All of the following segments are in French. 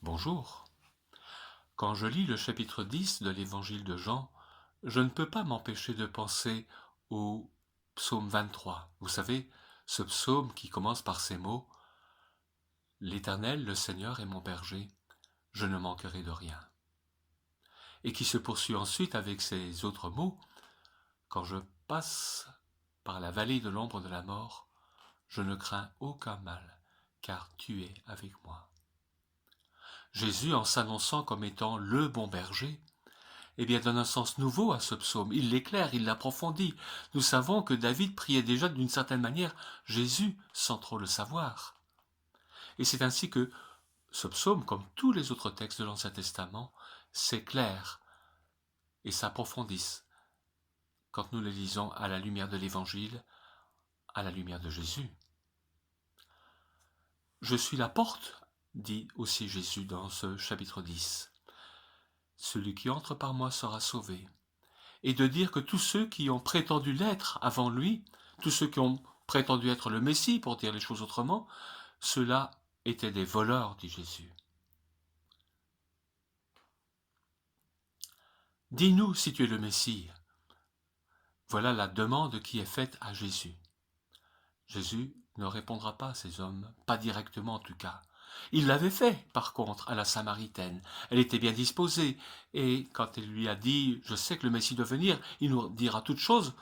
Bonjour. Quand je lis le chapitre 10 de l'évangile de Jean, je ne peux pas m'empêcher de penser au psaume 23. Vous savez, ce psaume qui commence par ces mots: L'Éternel, le Seigneur est mon berger, je ne manquerai de rien. Et qui se poursuit ensuite avec ces autres mots: Quand je passe par la vallée de l'ombre de la mort, je ne crains aucun mal, car tu es avec moi. Jésus, en s'annonçant comme étant le bon berger, donne un sens nouveau à ce psaume. Il l'éclaire, il l'approfondit. Nous savons que David priait déjà d'une certaine manière Jésus sans trop le savoir. Et c'est ainsi que ce psaume, comme tous les autres textes de l'Ancien Testament, s'éclairent et s'approfondissent quand nous les lisons à la lumière de l'Évangile, à la lumière de Jésus. Je suis la porte, dit aussi Jésus dans ce chapitre 10. Celui qui entre par moi sera sauvé. Et de dire que tous ceux qui ont prétendu l'être avant lui, tous ceux qui ont prétendu être le Messie, pour dire les choses autrement, ceux-là étaient des voleurs, dit Jésus. Dis-nous si tu es le Messie. Voilà la demande qui est faite à Jésus. Jésus ne répondra pas à ces hommes, pas directement en tout cas. Il l'avait fait, par contre, à la Samaritaine. Elle était bien disposée, et quand elle lui a dit « Je sais que le Messie doit venir, il nous dira toutes choses »,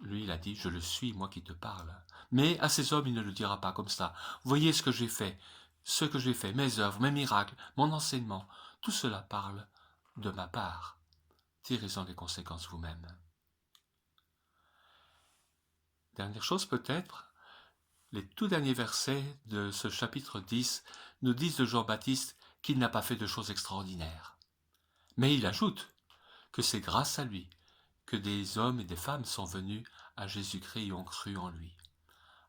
lui, il a dit « Je le suis, moi qui te parle ». Mais à ces hommes, il ne le dira pas comme ça. Voyez ce que j'ai fait, mes œuvres, mes miracles, mon enseignement, tout cela parle de ma part. Tirez-en les conséquences vous-même. Dernière chose peut-être, les tout derniers versets de ce chapitre 10 nous disent de Jean-Baptiste qu'il n'a pas fait de choses extraordinaires. Mais il ajoute que c'est grâce à lui que des hommes et des femmes sont venus à Jésus-Christ et ont cru en lui.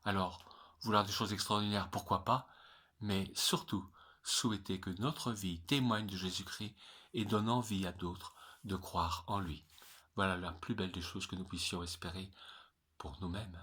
Alors, vouloir des choses extraordinaires, pourquoi pas, mais surtout, souhaiter que notre vie témoigne de Jésus-Christ et donne envie à d'autres de croire en lui. Voilà la plus belle des choses que nous puissions espérer pour nous-mêmes.